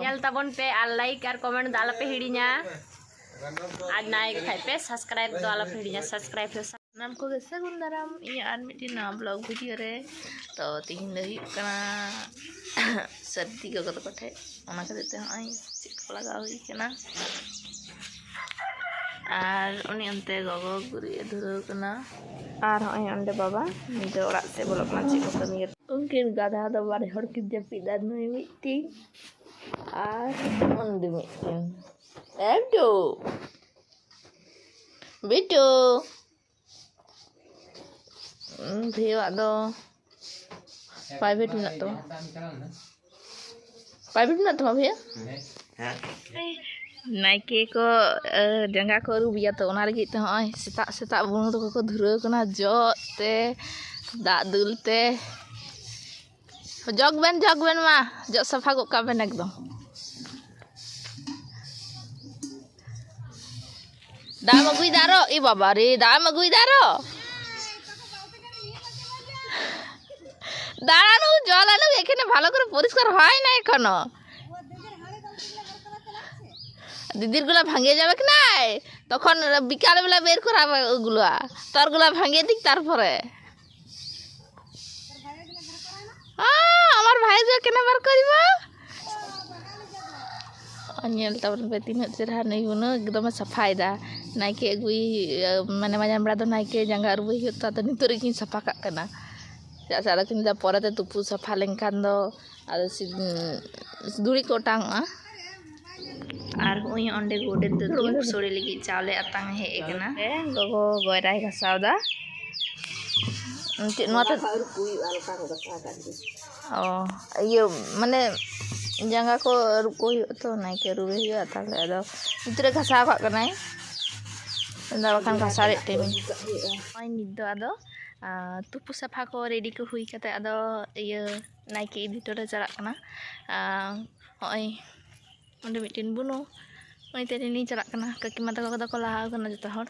nyal tabon pe al like ar comment dala pe hidinya ad naik khai pe subscribe dala pe hidinya subscribe pe nam ko ge sagun daram iya an miti na vlog video re to tihin lagi kana sardi ko ko the ona ka dete ai chik laga hui kana ar uni ante gogo guri dhuru kana ar hoy ande baba nijo orak te bolok na chik ko kami mungkin gadha do bare hor ki japi dan noi miti ar onde mitin Abdu Bitu View do private minat to Via naike ko jangga ko rubiya to ona lagi te hoy setak bunu to ko dhura kana jok te dak dul te jog ben ma jok safa ko ka ben ekdom দাম আগুই দাঁড়ো এ বাবা রে দাম আগুই দাঁড়ো দাঁড়ানো জল আনো এখানে ভালো করে পরিষ্কার হয় না এখনো দিদির গুলা ভাঙিয়ে যাবে কি নাই তখন বিকাল বেলা বের করাবে ওগুলো তোর গুলা ভাঙিয়ে দিক তারপরে আমার ভাই যে কেন বার করিব nyel tabon pe tinuk cerah nei uno एकदम सफाई दा naike agui mane majan bra do naike jangga rubi hutta to nitur kin safa kak kana ja sala kin da porate tupu safa lengkan do ado si duri ko tang ar oi onde gode to sore ligi chawle atang he ekana gogo goirai gasaw da no ta oh iyo mane jangga ko ruko to naike rubi ya tale ado nitre gasa kak kana enda bakan gasare temi oi nido ado tupu safa ko ready ko hui kate ado iya naike editor jalak kana oi onde mitin bunu oi teni ni jalak kana kaki mata ko laha kana jota hor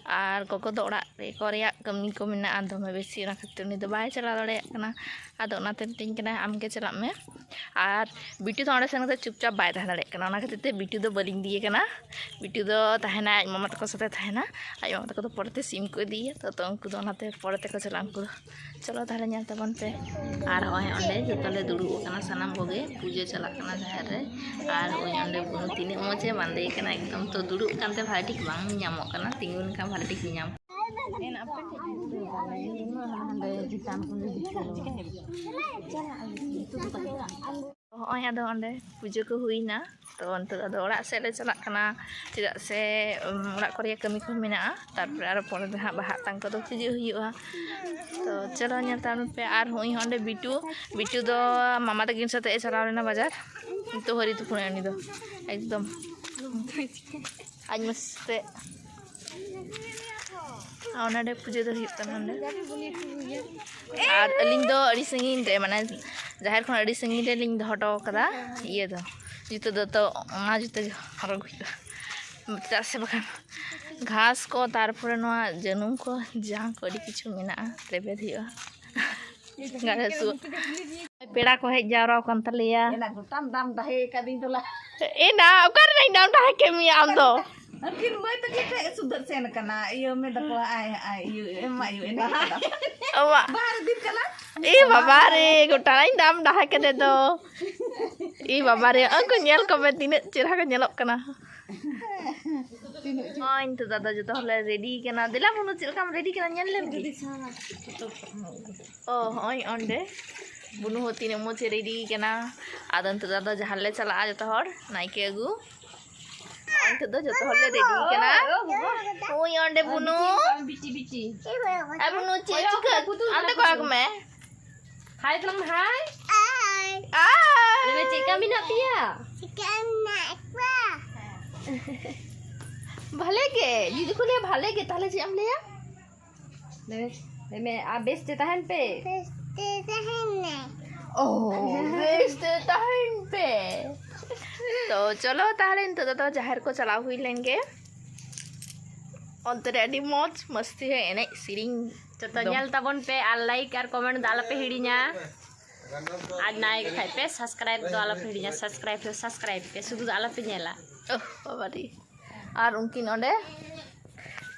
R gogo do orak re ko reyak kami ko mena dome besi ona khatir ni do bai chala dare kana ado ona te tin kana amge chalak me ar bitu to onde sen kate chupchap bai tahan dare kana ona khatir te bitu do baling diye kana bitu do tahena aj mama tako sate tahena aj mama tako do porete sim ko diye to unku do onate porete ko chala unku chalo tahale nyal tabon pe ar hoy onde jotole duru kana sanam goge puja chalak kana jahar re ar oi onde bunu tini moche bande kana ekdom to duru kante bhai tik bang nyamok kana tingun ka bhai tik nyam en apa hoy ado onde puja ko huina to onte ado orak se le chalak kana tidak se orak ko reyak kami ko mena tarpore aro pore de ha bahak tang ko do puja huyuga to chalo nyal tan pe ar hoy onde bitu do mama takin sate e chala lena bazar to hori tu pune ani do ekdom aj maste onade puja do huyuk tan onde ar aling do adi sangin re mane jahar khon adi sangin re ling doho kada iye do juto do to ona juto horog huita ta se bakan घास को तारपरे नोआ जनूम को जहाँ को adi kichu mena rebed huyuga ngare su peda ko hej jawra kan taleya ena gotam dam dahe kadin tola ena okar nai dam dahe kemi am do Akin mai to kita sudah sen kana iyo me da ko ai iyo ema iyo ena awa bar din kala baba re gota nai dam dahe kede do baba re angko nyel ko be tine cerah ka nyelok kana itu dada joto hole ready kana dela bunu chilkam ready kana nyel lem ki oh oi onde bunu hoti ne moche ready kana adan to dada jahalle chala joto hor naike agu onte do joto hole ready kana oi onde bunu biti bunu chechika ante ko agme hai telam hai lebe chika mina pia भले के दीदी को ले भले के ताले जी हम ले ले मैं आ बेचते तहन पे बेचते तहन पे तो चलो ताले इन तो जहर को चला हुई लेंगे अंतरे अडी मौज मस्ती है एने सिरिंग तो nyal tabon pe al like ar comment dala pe hidinya आज नायक खाई पे सब्सक्राइब दो आला पे सब्सक्राइब पे शुद्ध आला पे नेला Oh, बाबा रे और उनकी नोडे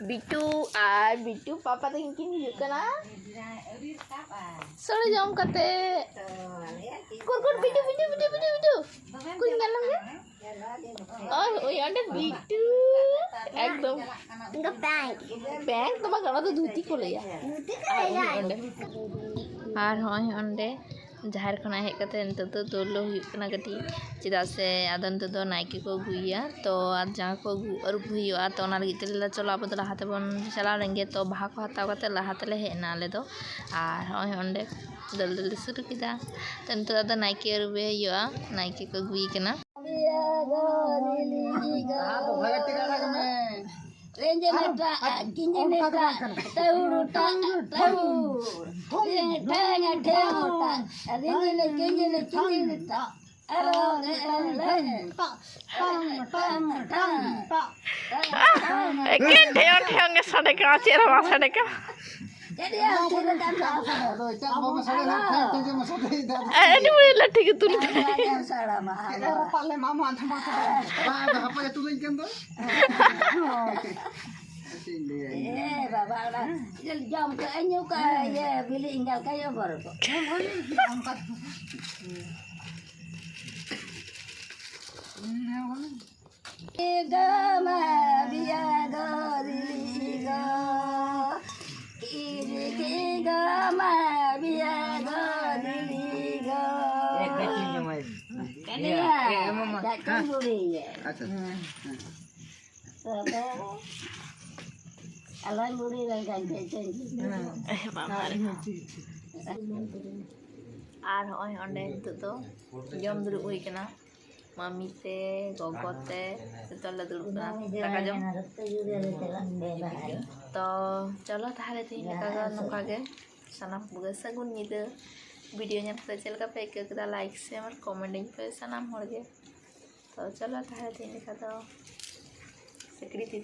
बिटू पापा तो इनकी हिजुग कना सोरे जम कते कुर बिटू कुछ गलम के ओए अंडे बिटू एकदम बैंक तो गना तो धुती को लिया और होय अंडे जहार खना हेज कते नित तो दोलो हुई कना कटी चेदा से आदन तो नायके को गुइया तो जहाँ को अरुब हुआ तो लगे चलो अब लहाते बन चला लेंगे तो बाहा को हताव कते लहाते हेना आले दो और होय अंडे दल शुरू किदा तो नित तो नायके अरुबे हुआ नायके को गुई कना Renjeneta, kinjeneta, tauruta, kinjeneta, jam ke anyu ka ya bili inggal kaya baru kok. Gama biya goriga kiri gama biya goriga alai muri lang আর হয় অন্ডে তো জম দুড়ুব হই কেনা মামি ते गोगो ते तोले दुड़ुब दाका जम तो चलो ताहले तीन का नोका गे सनाम बुगे सगुन निदे वीडियो ᱧᱮᱞ ᱠᱟᱛᱮ ᱪᱮᱫ ᱞᱮᱠᱟ ᱯᱮ ᱟᱹᱭᱠᱟᱹᱣ ᱠᱮᱫᱟ लाइक शेयर कमेंटिंग पे सनाम हर गे तो चलो ताहले तीन का तो सिकड़ी थी